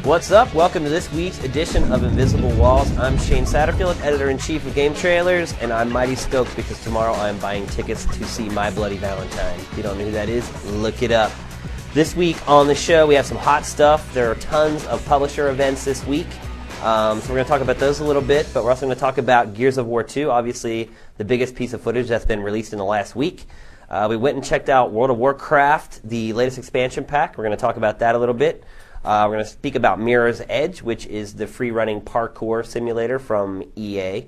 What's up? Welcome to this week's edition of Invisible Walls. I'm Shane Satterfield, Editor-in-Chief of Game Trailers, and I'm mighty stoked because tomorrow I'm buying tickets to see My Bloody Valentine. If you don't know who that is, look it up. This week on the show, we have some hot stuff. There are tons of publisher events this week, so we're going to talk about those a little bit, but we're also going to talk about Gears of War 2, obviously the biggest piece of footage that's been released in the last week. We went and checked out World of Warcraft, the latest expansion pack. We're going to talk about that a little bit. We're going to speak about Mirror's Edge, which is the free-running parkour simulator from EA.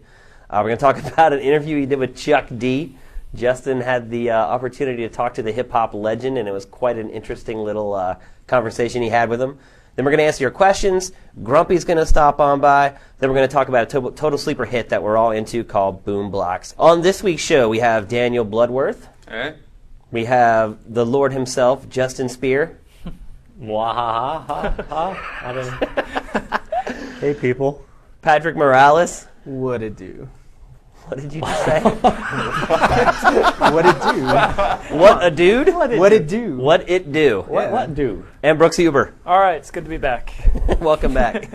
We're going to talk about an interview he did with Chuck D. Justin had the opportunity to talk to the hip-hop legend, and it was quite an interesting little conversation he had with him. Then we're going to answer your questions. Grumpy's going to stop on by. Then we're going to talk about a total sleeper hit that we're all into called Boom Blox. On this week's show, we have Daniel Bloodworth. Hey. We have the Lord himself, Justin Spear. Hey, people. Patrick Morales. What it do? What did you just say? What it do? What a dude? What it do? What it do? What do? And Brooks Huber. All right, it's good to be back. Welcome back.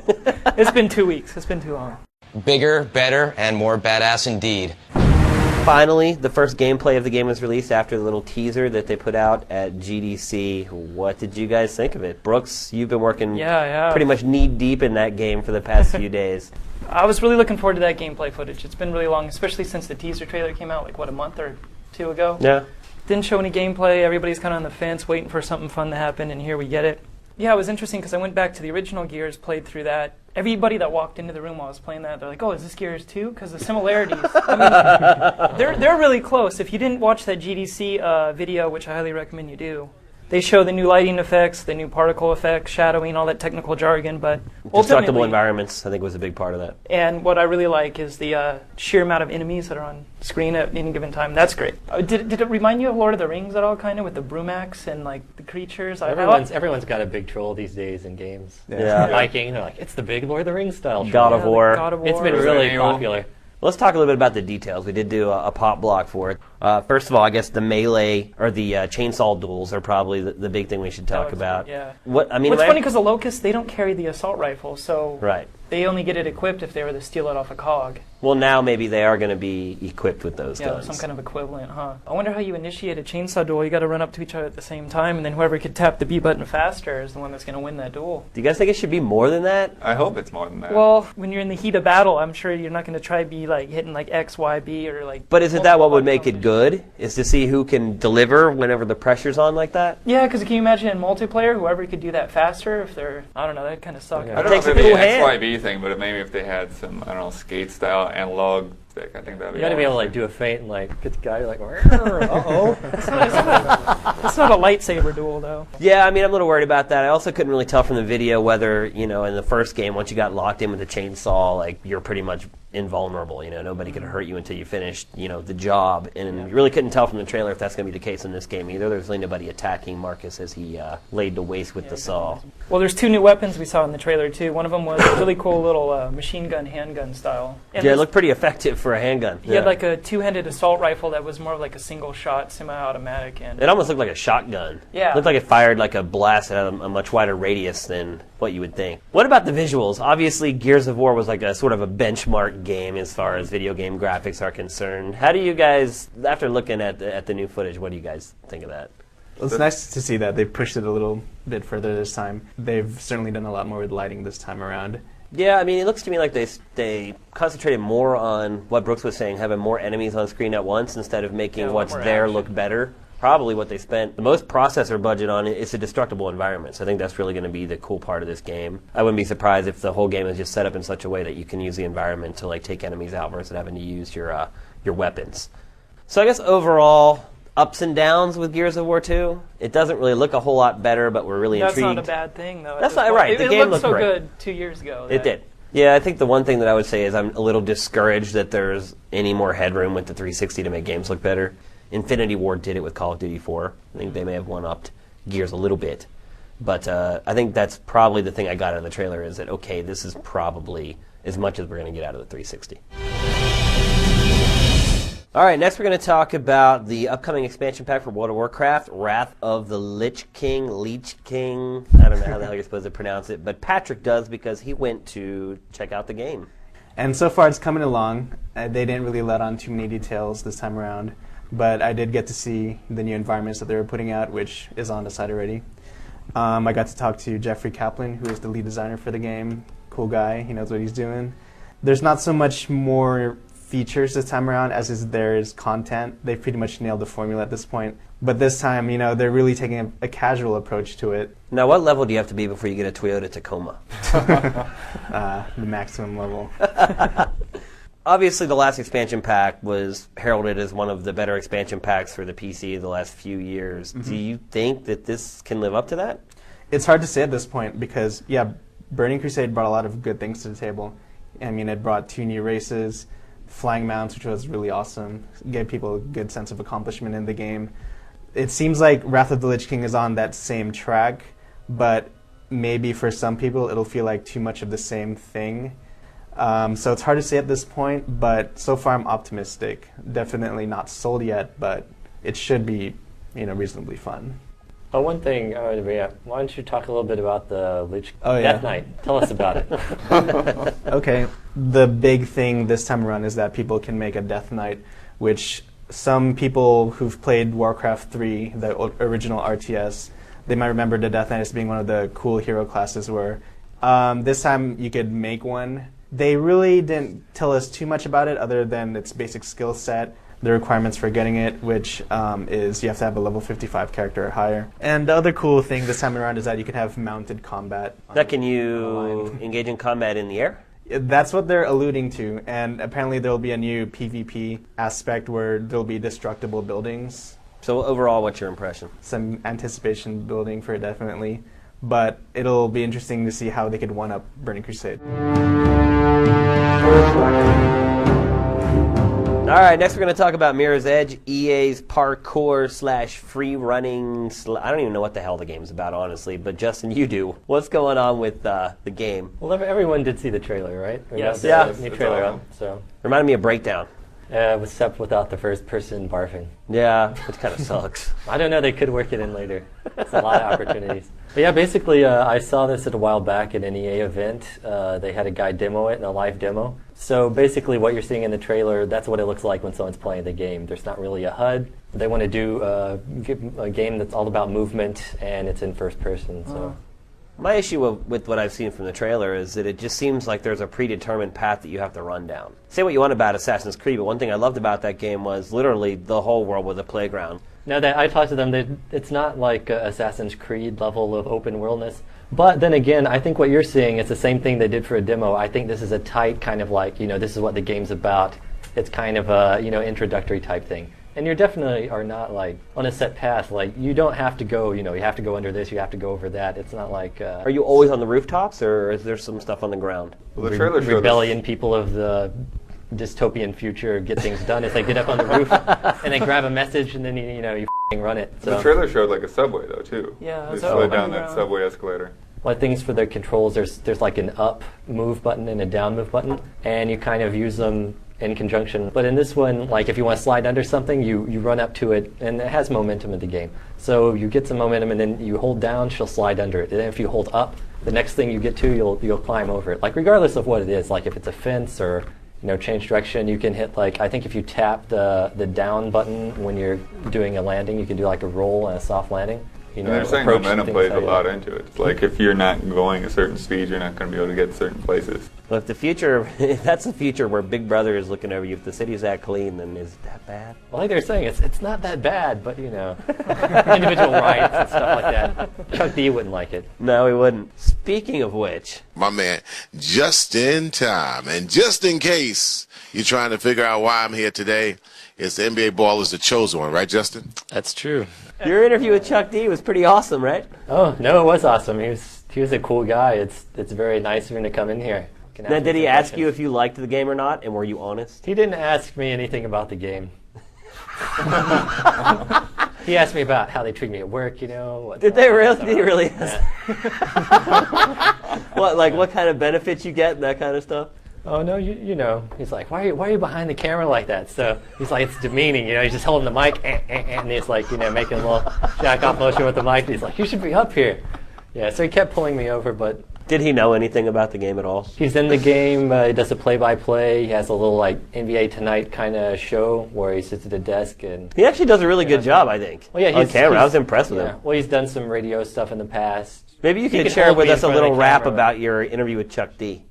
It's been 2 weeks. It's been too long. Bigger, better, and more badass indeed. Finally, the first gameplay of the game was released after the little teaser that they put out at GDC. What did you guys think of it? Brooks, you've been working pretty much knee-deep in that game for the past few days. I was really looking forward to that gameplay footage. It's been really long, especially since the teaser trailer came out, a month or two ago. Yeah. Didn't show any gameplay. Everybody's kind of on the fence, waiting for something fun to happen, and here we get it. Yeah, it was interesting because I went back to the original Gears, played through that. Everybody that walked into the room while I was playing that, they're like, "Oh, is this Gears 2?" Because the similarities, I mean, they're really close. If you didn't watch that GDC video, which I highly recommend you do, they show the new lighting effects, the new particle effects, shadowing, all that technical jargon. But destructible environments, I think, was a big part of that. And what I really like is the sheer amount of enemies that are on screen at any given time. That's great. Did it remind you of Lord of the Rings at all, kind of, with the Brumax and the creatures? Everyone's got a big troll these days in games. Yeah. Viking, they're like, it's the big Lord of the Rings style troll. God of War. God of War. It's been really popular. Let's talk a little bit about the details. We did do a pop block for it. First of all, I guess the melee or the chainsaw duels are probably the big thing we should talk about. Yeah. What's funny because the Locusts, they don't carry the assault rifle, so right. They only get it equipped if they were to steal it off a cog. Well, now maybe they are going to be equipped with those guns. Some kind of equivalent, huh? I wonder how you initiate a chainsaw duel. You got to run up to each other at the same time, and then whoever could tap the B button faster is the one that's going to win that duel. Do you guys think it should be more than that? I hope it's more than that. Well, when you're in the heat of battle, I'm sure you're not going to try to be hitting X, Y, B or But isn't that what would make it good? Is to see who can deliver whenever the pressure's on like that? Yeah, because can you imagine in multiplayer, whoever could do that faster if they're, I don't know, that'd kind of suck. I don't know if it'd be an XYB thing, but maybe if they had some, skate-style analog stick, I think that'd be. You gotta be able to do a feint and get the guy uh-oh. It's not a lightsaber duel, though. Yeah, I mean, I'm a little worried about that. I also couldn't really tell from the video whether, in the first game, once you got locked in with the chainsaw, you're pretty much invulnerable. Nobody could hurt you until you finished, the job. And you really couldn't tell from the trailer if that's going to be the case in this game either. There's really nobody attacking Marcus as he laid to waste with the saw. Well, there's two new weapons we saw in the trailer, too. One of them was a really cool little machine gun, handgun style. And it looked pretty effective for a handgun. He had a two-handed assault rifle that was more of a single-shot, semi-automatic. And it almost looked like a shotgun. Yeah. It looked like it fired a blast at a much wider radius than what you would think. What about the visuals? Obviously, Gears of War was a sort of a benchmark game as far as video game graphics are concerned. How do you guys, after looking at the new footage, what do you guys think of that? Well, it's nice to see that they pushed it a little bit further this time. They've certainly done a lot more with lighting this time around. Yeah, I mean, it looks to me like they concentrated more on what Brooks was saying, having more enemies on screen at once instead of making what's there look better. Probably what they spent the most processor budget on is a destructible environment. So I think that's really going to be the cool part of this game. I wouldn't be surprised if the whole game is just set up in such a way that you can use the environment to take enemies out versus having to use your weapons. So I guess overall, ups and downs with Gears of War 2. It doesn't really look a whole lot better, but we're really intrigued. That's not a bad thing, though. That's not right. The game looked so great. good 2 years ago. It did. Yeah, I think the one thing that I would say is I'm a little discouraged that there's any more headroom with the 360 to make games look better. Infinity Ward did it with Call of Duty 4. I think they may have one-upped Gears a little bit. But I think that's probably the thing I got out of the trailer is that, okay, this is probably as much as we're going to get out of the 360. All right, next we're going to talk about the upcoming expansion pack for World of Warcraft, Wrath of the Lich King. I don't know how the hell you're supposed to pronounce it, but Patrick does because he went to check out the game. And so far it's coming along. They didn't really let on too many details this time around, but I did get to see the new environments that they were putting out, which is on the site already. I got to talk to Jeffrey Kaplan, who is the lead designer for the game. Cool guy, he knows what he's doing. There's not so much more features this time around as there is content. They've pretty much nailed the formula at this point. But this time, they're really taking a casual approach to it. Now, what level do you have to be before you get a Toyota Tacoma? The maximum level. Obviously, the last expansion pack was heralded as one of the better expansion packs for the PC the last few years. Mm-hmm. Do you think that this can live up to that? It's hard to say at this point because, Burning Crusade brought a lot of good things to the table. I mean, it brought 2 new races, flying mounts, which was really awesome. Gave people a good sense of accomplishment in the game. It seems like Wrath of the Lich King is on that same track, but maybe for some people it'll feel like too much of the same thing. So it's hard to say at this point, but so far I'm optimistic. Definitely not sold yet, but it should be, reasonably fun. Oh, one thing, why don't you talk a little bit about the Lich Death Knight? Tell us about it. Okay, the big thing this time around is that people can make a Death Knight, which some people who've played Warcraft 3, the original RTS, they might remember the Death Knight as being one of the cool hero classes where this time you could make one. They really didn't tell us too much about it other than its basic skill set, the requirements for getting it, which is you have to have a level 55 character or higher. And the other cool thing this time around is that you can have mounted combat. Can you engage in combat in the air? That's what they're alluding to, and apparently there'll be a new PvP aspect where there'll be destructible buildings. So overall, what's your impression? Some anticipation building for it, definitely. But it'll be interesting to see how they could one-up Burning Crusade. All right, next we're going to talk about Mirror's Edge, EA's parkour/free running. I don't even know what the hell the game's about, honestly, but Justin, you do. What's going on with the game? Well, everyone did see the trailer, right? Yes. Yeah. New trailer up, so. Reminded me of Breakdown. Except without the first person barfing. Yeah, which kind of sucks. I don't know, they could work it in later. It's a lot of opportunities. But yeah, basically, I saw this a while back at an EA event. They had a guy demo it in a live demo. So basically what you're seeing in the trailer, that's what it looks like when someone's playing the game. There's not really a HUD. They want to do a game that's all about movement, and it's in first person. So. My issue with what I've seen from the trailer is that it just seems like there's a predetermined path that you have to run down. Say what you want about Assassin's Creed, but one thing I loved about that game was literally the whole world was a playground. No, I talked to them. It's not like Assassin's Creed level of open worldness. But then again, I think what you're seeing is the same thing they did for a demo. I think this is a tight kind of like, this is what the game's about. It's kind of a, introductory type thing. And you definitely are not like on a set path. Like you don't have to go, you have to go under this, you have to go over that. It's not like. Are you always on the rooftops, or is there some stuff on the ground? Well, the trailer showed rebellion people of the dystopian future get things done is they get up on the roof and they grab a message and then you f***ing run it. So. The trailer showed like a subway though too. Yeah, they slid down that subway escalator. One things for the controls, there's like an up move button and a down move button, and you kind of use them in conjunction. But in this one, like if you want to slide under something, you run up to it, and it has momentum in the game. So you get some momentum, and then you hold down, she'll slide under it. And then if you hold up, the next thing you get to, you'll climb over it. Like regardless of what it is, like if it's a fence or change direction, you can hit like, I think if you tap the down button when you're doing a landing, you can do like a roll and a soft landing. And they're saying momentum plays a lot into it. It's like if you're not going a certain speed, you're not going to be able to get certain places. Well, if that's the future where Big Brother is looking over you, if the city's that clean, then is it that bad? Well, like they're saying, it's not that bad, but individual rights and stuff like that. Chuck D wouldn't like it. No, he wouldn't. Speaking of which, my man, just in time, and just in case you're trying to figure out why I'm here today, it's the NBA Ballers The Chosen One, right, Justin? That's true. Your interview with Chuck D was pretty awesome, right? Oh no, it was awesome. He was a cool guy. It's very nice of him to come in here. Now, did he ask you if you liked the game or not, and were you honest? He didn't ask me anything about the game. He asked me about how they treat me at work, Did they really? Did he really ask? Yeah. What kind of benefits you get and that kind of stuff? Oh no, you know. He's like, why are you behind the camera like that? So he's like, it's demeaning, He's just holding the mic, and he's like, making a little jack off motion with the mic. And he's like, you should be up here. Yeah. So he kept pulling me over, but Did he know anything about the game at all? he's in the game. He does a play-by-play. He has a little like NBA Tonight kind of show where he sits at the desk and. He actually does a really good job, I think. Well, yeah, on camera. I was impressed with yeah. him. Well, he's done some radio stuff in the past. Maybe you He could could share hold with me in us a front of the little rap camera. about your interview with Chuck D.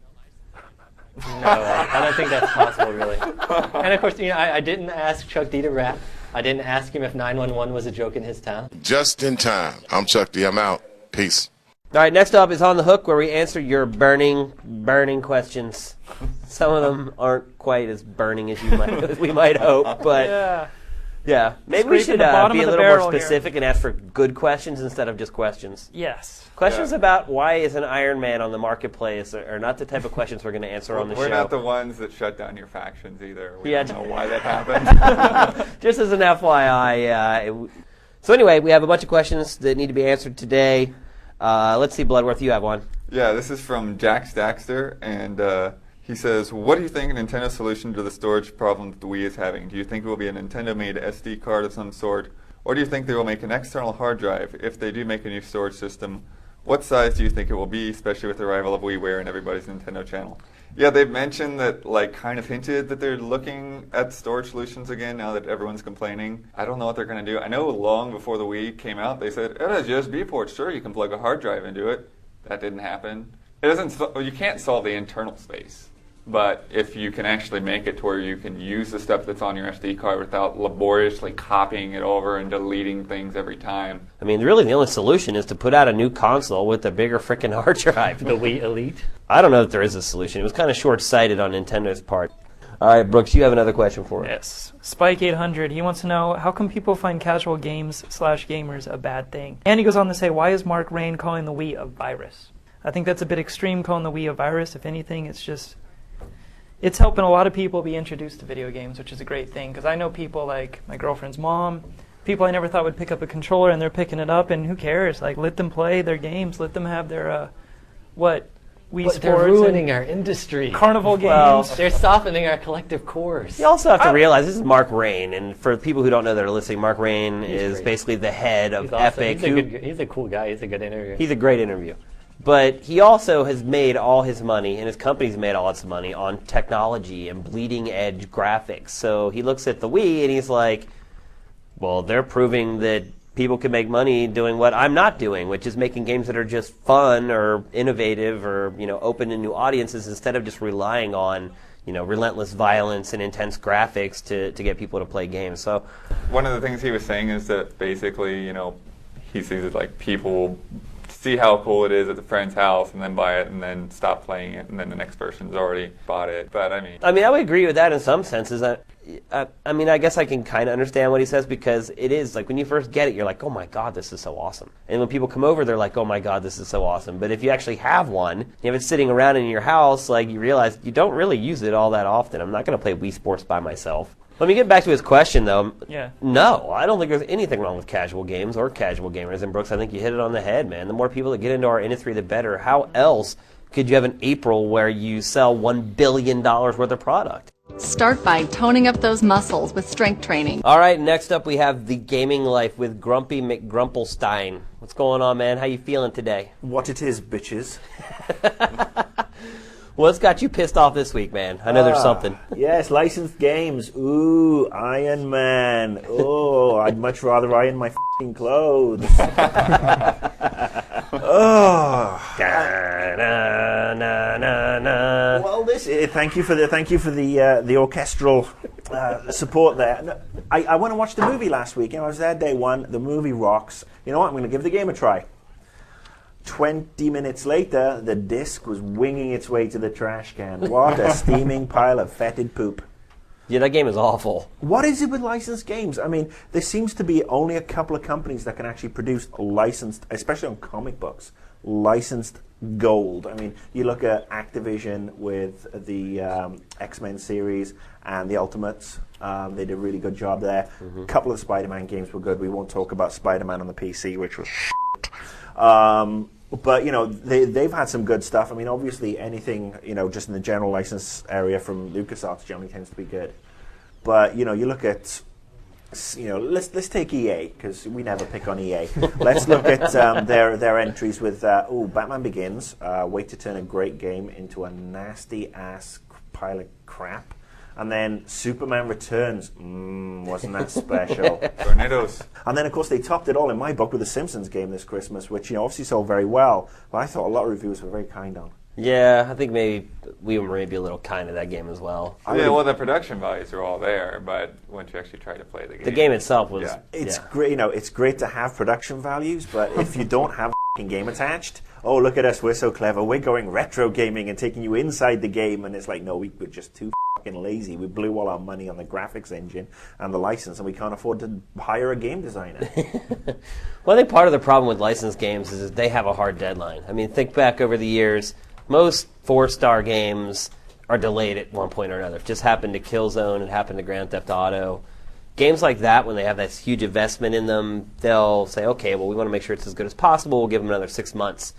No, I don't think that's possible, really. And of course, I didn't ask Chuck D to rap. I didn't ask him if 911 was a joke in his town. Just in time. I'm Chuck D. I'm out. Peace. All right, next up is On the Hook, where we answer your burning questions. Some of them aren't quite as burning as we might hope, but yeah. Maybe we should Scraping the bottom be a of the little more barrel here. specific and ask for good questions instead of just questions. Yes. Questions about why is an Iron Man on the marketplace are not the type of questions we're going to answer on the We're show. not the ones that shut down your factions either. We Yeah. don't know why that happened. Just as an FYI. So anyway, we have a bunch of questions that need to be answered today. Let's see, Bloodworth, you have one. Yeah, this is from Jack Stackster, and he says, what do you think Nintendo's solution to the storage problem that the Wii is having? Do you think it will be a Nintendo-made SD card of some sort, or do you think they will make an external hard drive? If they do make a new storage system, what size do you think it will be, especially with the arrival of WiiWare and everybody's Nintendo channel? Yeah, they've mentioned that, kind of hinted that they're looking at storage solutions again now that everyone's complaining. I don't know what they're going to do. I know long before the Wii came out, they said, it has USB ports. Sure, you can plug a hard drive into it. That didn't happen. You can't solve the internal space. But if you can actually make it to where you can use the stuff that's on your SD card without laboriously copying it over and deleting things every time. I mean, really the only solution is to put out a new console with a bigger freaking hard drive. The Wii Elite? I don't know if there is a solution. It was kind of short-sighted on Nintendo's part. All right, Brooks, you have another question for us. Yes. Spike 800, he wants to know, how come people find casual games/gamers a bad thing? And he goes on to say, why is Mark Rain calling the Wii a virus? I think that's a bit extreme, calling the Wii a virus. If anything, it's helping a lot of people be introduced to video games, which is a great thing. Because I know people like my girlfriend's mom, people I never thought would pick up a controller, and they're picking it up, and who cares? Let them play their games, let them have their, Wii Sports. They're ruining our industry. Carnival games. Well, They're softening our collective cores. You also have to realize this is Mark Rain, and for people who don't know that are listening, Mark Rain is great. basically the head of He's awesome. Epic. He's a cool guy. He's a good interview. He's a great interview. But he also has made all his money, and his company's made all its money on technology and bleeding-edge graphics. So he looks at the Wii, and he's like, well, they're proving that people can make money doing what I'm not doing, which is making games that are just fun or innovative or, open to new audiences instead of just relying on, relentless violence and intense graphics to get people to play games. So One of the things he was saying is that basically, he sees it like people see how cool it is at the friend's house and then buy it and then stop playing it and then the next person's already bought it. But I would agree with that in some senses. I guess I can kind of understand what he says because it is like when you first get it, you're like, oh my God, this is so awesome. And when people come over, they're like, oh my God, this is so awesome. But if you actually have one, you have it sitting around in your house, you realize you don't really use it all that often. I'm not going to play Wii Sports by myself. Let me get back to his question, though. Yeah. No, I don't think there's anything wrong with casual games or casual gamers. And Brooks, I think you hit it on the head, man. The more people that get into our industry, the better. How else could you have an April where you sell $1 billion worth of product? Start by toning up those muscles with strength training. All right, next up we have The Gaming Life with Grumpy McGrumplestein. What's going on, man? How you feeling today? What it is, bitches. What's got you pissed off this week, man? I know there's something. Yes, licensed games. Ooh, Iron Man. Oh, I'd much rather iron my f***ing clothes. Oh. Well, thank you for the orchestral support there. No, I went and watched the movie last week. I was there day one. The movie rocks. You know what? I'm going to give the game a try. 20 minutes later, the disc was winging its way to the trash can. What a steaming pile of fetid poop. Yeah, that game is awful. What is it with licensed games? I mean, there seems to be only a couple of companies that can actually produce licensed, especially on comic books, licensed gold. I mean, you look at Activision with the X-Men series and the Ultimates. They did a really good job there. A couple of the Spider-Man games were good. We won't talk about Spider-Man on the PC, which was shit. But, they've had some good stuff. I mean, obviously anything, just in the general license area from LucasArts generally tends to be good. But, you look at, let's take EA, because we never pick on EA. Let's look at their entries with, Batman Begins, way to turn a great game into a nasty-ass pile of crap. And then Superman Returns, wasn't that special? Tornadoes. And then, of course, they topped it all in my book with the Simpsons game this Christmas, which obviously sold very well, but I thought a lot of reviewers were very kind on. Yeah, I think maybe we were maybe a little kind of that game as well. Yeah, well, the production values are all there, but once you actually try to play the game itself was. Yeah. It's great. It's great to have production values, but if you don't have a game attached, oh, look at us, we're so clever, we're going retro gaming and taking you inside the game, and it's like, no, we're just too fucking lazy. We blew all our money on the graphics engine and the license, and we can't afford to hire a game designer. Well, I think part of the problem with licensed games is that they have a hard deadline. I mean, think back over the years. Most 4-star games are delayed at one point or another. It just happened to Killzone. It happened to Grand Theft Auto. Games like that, when they have this huge investment in them, they'll say, okay, well, we want to make sure it's as good as possible. We'll give them another 6 months.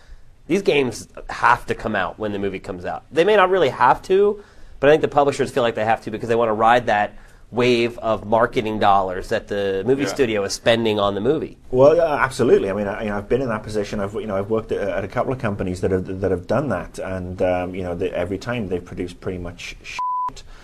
These games have to come out when the movie comes out. They may not really have to, but I think the publishers feel like they have to because they want to ride that wave of marketing dollars that the movie studio is spending on the movie. Well, absolutely. I mean, I've been in that position. I've worked at a couple of companies that have done that, and every time they've produced pretty much shit.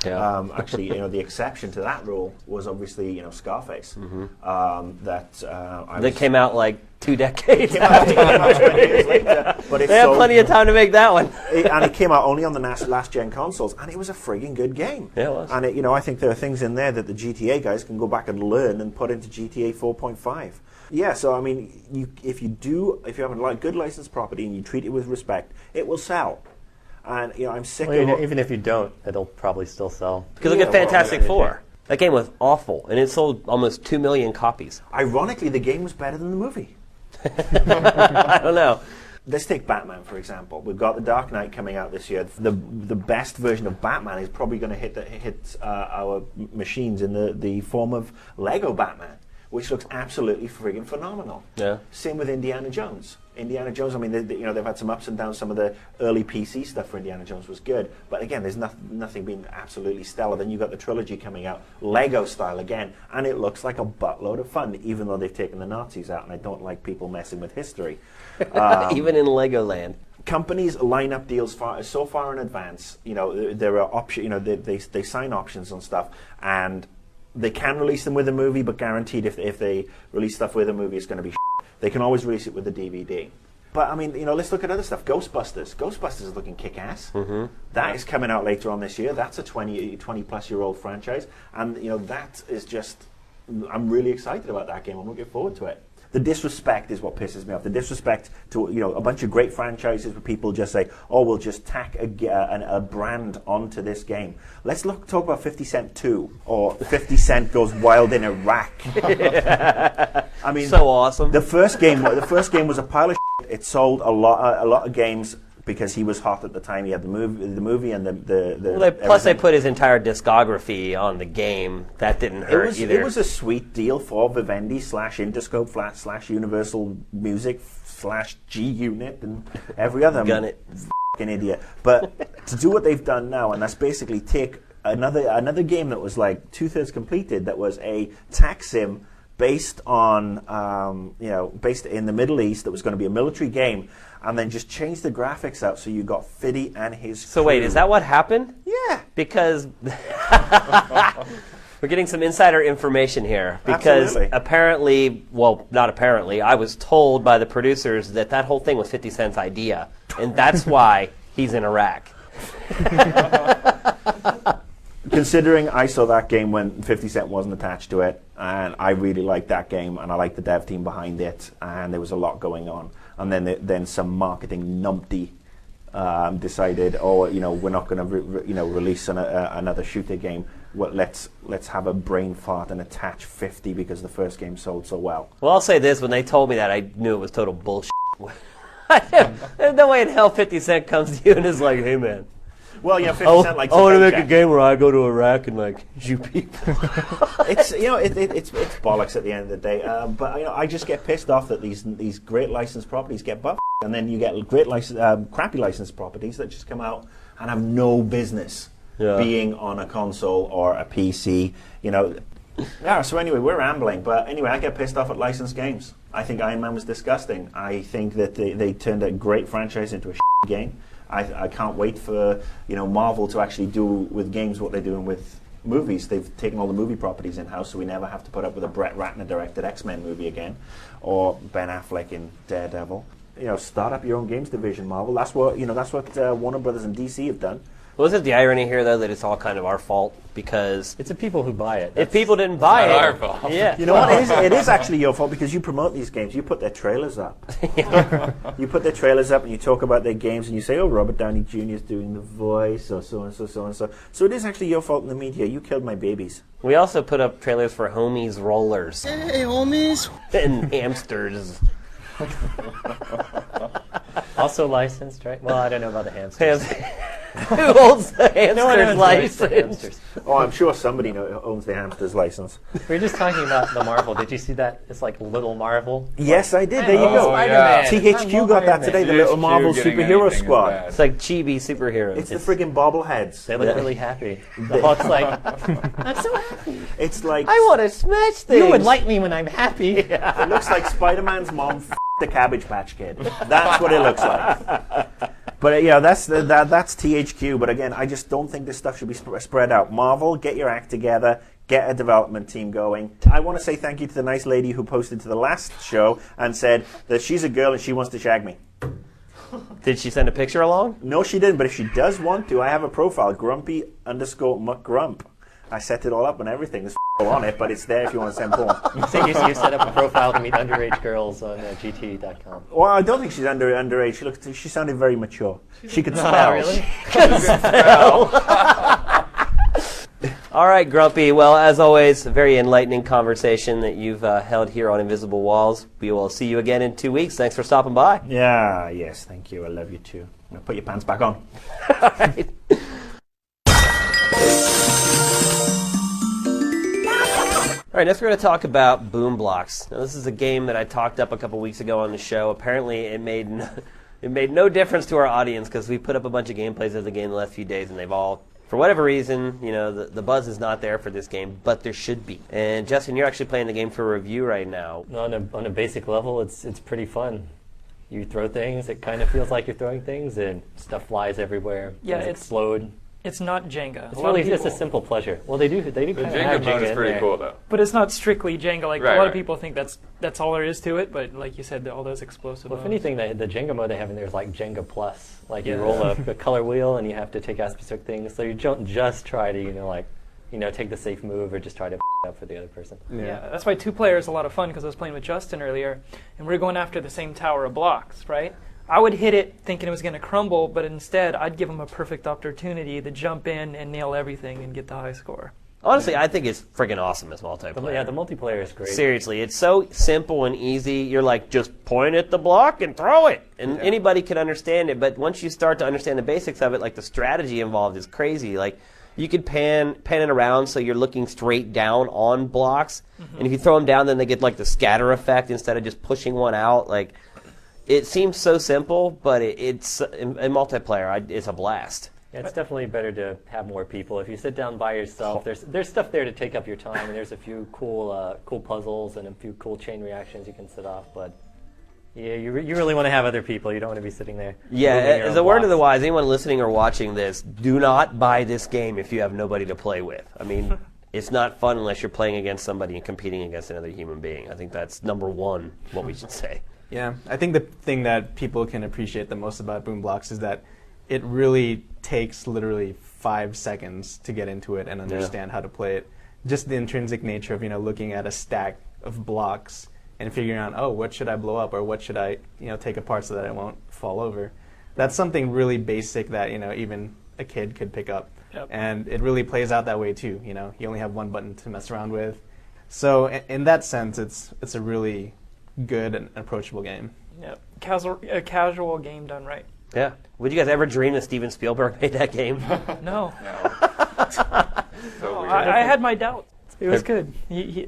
Yeah. Actually, the exception to that rule was obviously Scarface. That came out like 2 decades. Came out 20 years later, but they had plenty of time to make that one. And it came out only on the last gen consoles, and it was a frigging good game. Yeah, it was. And I think there are things in there that the GTA guys can go back and learn and put into GTA 4.5. Yeah, so I mean, if you have a good licensed property and you treat it with respect, it will sell. And I'm sick of even if you don't, it'll probably still sell. Because look at Fantastic Four. That game was awful, and it sold almost 2 million copies. Ironically, the game was better than the movie. I don't know. Let's take Batman, for example. We've got The Dark Knight coming out this year. The best version of Batman is probably going to hit our machines in the form of Lego Batman, which looks absolutely friggin' phenomenal. Yeah. Same with Indiana Jones. Indiana Jones, I mean, they've had some ups and downs. Some of the early PC stuff for Indiana Jones was good. But again, there's nothing been absolutely stellar. Then you've got the trilogy coming out, Lego style again, and it looks like a buttload of fun, even though they've taken the Nazis out, and I don't like people messing with history. Even in Legoland. Companies line up deals so far in advance. There are options. They sign options on stuff, and they can release them with a movie, but guaranteed if they release stuff with a movie, it's going to be shit. They can always release it with the DVD. But, I mean, let's look at other stuff. Ghostbusters. Ghostbusters is looking kick-ass. Mm-hmm. That is coming out later on this year. That's a 20-plus-year-old franchise. And, that is just... I'm really excited about that game. I'm looking forward to it. The disrespect is what pisses me off. The disrespect to a bunch of great franchises where people just say, "Oh, we'll just tack a brand onto this game." Let's talk about 50 Cent 2 or 50 Cent Goes Wild in Iraq. I mean, so awesome. The first game was a pile of shit. It sold a lot of games because he was hot at the time. He had the movie and the plus they put his entire discography on the game. That didn't hurt either. It was a sweet deal for Vivendi /Interscope / Universal Music / G Unit and every other fucking idiot. But to do what they've done now, and that's basically take another game that was like 2/3 completed, that was a tax sim based on based in the Middle East, that was going to be a military game, and then just change the graphics out so you got Fiddy and his crew. Wait, is that what happened? Yeah. Because we're getting some insider information here. Because apparently, well, not apparently, I was told by the producers that whole thing was 50 Cent's idea, and that's why he's in Iraq. Considering I saw that game when 50 Cent wasn't attached to it, and I really liked that game, and I liked the dev team behind it, and there was a lot going on. And then some marketing numpty decided, we're not going to release another shooter game. Well, let's have a brain fart and attach 50 because the first game sold so well. Well, I'll say this: when they told me that, I knew it was total bullshit. There's no way in hell 50 Cent comes to you and is like, "Hey, man, Well, 50 Cent likes I want to make paycheck. a game where I go to Iraq and like shoot people. It's it's bollocks at the end of the day. But I just get pissed off that these great licensed properties get buffed, and then you get great crappy licensed properties that just come out and have no business being on a console or a PC. Yeah. So anyway, we're rambling, but anyway, I get pissed off at licensed games. I think Iron Man was disgusting. I think that they turned a great franchise into a game. I can't wait for Marvel to actually do with games what they're doing with movies. They've taken all the movie properties in house, so we never have to put up with a Brett Ratner directed X-Men movie again, or Ben Affleck in Daredevil. Start up your own games division, Marvel. That's what Warner Brothers and DC have done. Well, isn't the irony here, though, that it's all kind of our fault? Because It's the people who buy it. if people didn't buy it, our fault. yeah. You know what? It is actually your fault because you promote these games. You put their trailers up. You put their trailers up and you talk about their games and you say, oh, Robert Downey Jr. is doing the voice or so and so, so and so. So it is actually your fault in the media. You killed my babies. We also put up trailers for Homies Rollers Hey, homies. and Hamsters. Also licensed, right? Well, I don't know about the hamsters. Who holds the Hamsters No one owns the rights to license? hamsters. Oh, I'm sure somebody owns the hamster's license. We were just talking about the Marvel. Did you see that? It's like Little Marvel. Yes, I did. There you Oh, go. yeah. THQ got that today, the little Marvel getting superhero anything is squad. bad. It's like chibi superheroes. It's the friggin' bobbleheads. They look really happy. The Hulk's like, I'm so happy. It's like I want to smash things. You would like me when I'm happy. it looks like Spider-Man's mom the Cabbage Patch Kid. That's what it looks like. But that's THQ. But again, I just don't think this stuff should be spread out. Marvel, get your act together. Get a development team going. I want to say thank you to the nice lady who posted to the last show and said that she's a girl and she wants to shag me. Did she send a picture along? No, she didn't. But if she does want to, I have a profile, grumpy_McGrump. I set it all up and everything. There's on it, but it's there if you want to send porn. So you set up a profile to meet underage girls on GT.com. Well, I don't think she's underage. She sounded very mature. She could spell. Really? All right, Grumpy. Well, as always, a very enlightening conversation that you've held here on Invisible Walls. We will see you again in 2 weeks. Thanks for stopping by. Yeah, yes, thank you. I love you too. Now put your pants back on. All right. All right, next we're going to talk about Boom Blox. Now, this is a game that I talked up a couple weeks ago on the show. Apparently, it made no difference to our audience because we put up a bunch of gameplays of the game the last few days, and they've all, for whatever reason, the buzz is not there for this game, but there should be. And Justin, you're actually playing the game for review right now. On a basic level, it's pretty fun. You throw things, it kind of feels like you're throwing things, and stuff flies everywhere. Yeah, things it's- explode. It's not Jenga. It's A lot of really just a people- simple pleasure. Well, they do The kind of have Jenga mode is in pretty there. cool, though. But it's not strictly Jenga. Like Right, a lot of right. people think that's all there is to it. But like you said, all those explosive. Well, if modes. anything, the Jenga mode they have in there is like Jenga Plus. Like you Yeah. roll a color wheel and you have to take out specific things. So you don't just try to, take the safe move or just try to up for the other person. Yeah, that's why 2-player is a lot of fun because I was playing with Justin earlier, and we were going after the same tower of blocks, right? I would hit it thinking it was going to crumble, but instead I'd give him a perfect opportunity to jump in and nail everything and get the high score. Honestly, I think it's freaking awesome as multiplayer. Yeah, the multiplayer is great. Seriously, it's so simple and easy. You're like, just point at the block and throw it. And anybody can understand it. But once you start to understand the basics of it, like the strategy involved is crazy. Like you could pan it around so you're looking straight down on blocks. And if you throw them down, then they get like the scatter effect instead of just pushing one out. Like it seems so simple, but it's in multiplayer, it's a blast. Yeah, it's definitely better to have more people. If you sit down by yourself, there's stuff there to take up your time, and there's a few cool puzzles and a few cool chain reactions you can set off. But yeah, you really want to have other people. You don't want to be sitting there. Yeah, moving your as own a word of the blocks. wise, anyone listening or watching this, do not buy this game if you have nobody to play with. I mean, it's not fun unless you're playing against somebody and competing against another human being. I think that's number one, what we should say. Yeah, I think the thing that people can appreciate the most about Boom Blox is that it really takes literally 5 seconds to get into it and understand how to play it. Just the intrinsic nature of looking at a stack of blocks and figuring out, oh, what should I blow up or what should I take apart so that I won't fall over. That's something really basic that even a kid could pick up. Yep. And it really plays out that way too. You only have one button to mess around with. So in that sense, it's a really good and approachable game. Yeah, a casual game done right. Yeah. Would you guys ever dream that Steven Spielberg made that game? No. So weird. I had my doubts. It was good. He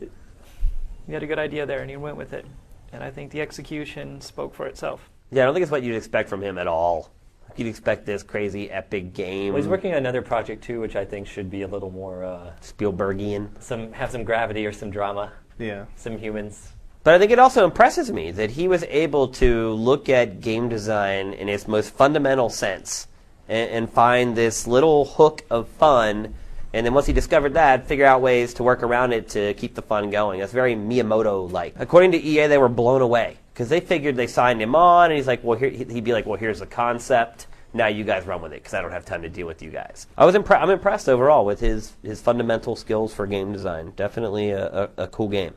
had a good idea there, and he went with it. And I think the execution spoke for itself. Yeah, I don't think it's what you'd expect from him at all. You'd expect this crazy epic game. Well, he's working on another project too, which I think should be a little more Spielbergian. have some gravity or some drama, Yeah. some humans. But I think it also impresses me that he was able to look at game design in its most fundamental sense and find this little hook of fun. And then once he discovered that, figure out ways to work around it to keep the fun going. That's very Miyamoto-like. According to EA, they were blown away because they figured they signed him on, and he's like, well, he'd be like, well, here's the concept. Now you guys run with it because I don't have time to deal with you guys. I'm impressed overall with his fundamental skills for game design. Definitely a cool game.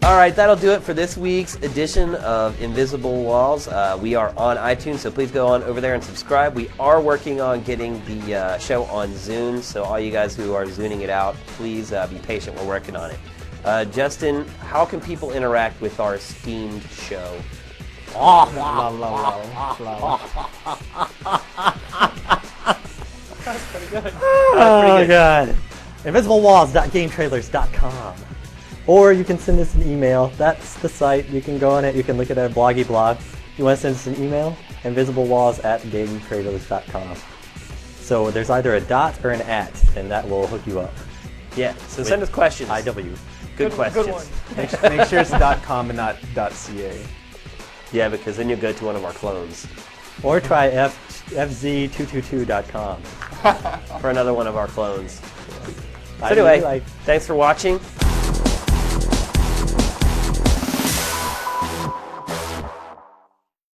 All right, that'll do it for this week's edition of Invisible Walls. We are on iTunes, so please go on over there and subscribe. We are working on getting the show on Zune, so all you guys who are Zuning it out, please be patient. We're working on it. Justin, how can people interact with our steamed show? La, la, la, la. That's pretty good. Oh, God. InvisibleWalls.GameTrailers.com. Or you can send us an email. That's the site. You can go on it. You can look at our bloggy blog. If you want to send us an email, invisiblewalls@gametrailers.com. So there's either a dot or an at, and that will hook you up. Yeah, so send us questions. IW. Good questions. Good one. Make sure it's .com and not .ca. Yeah, because then you'll go to one of our clones Or try fz222.com. for another one of our clones. So I anyway, really like- thanks for watching.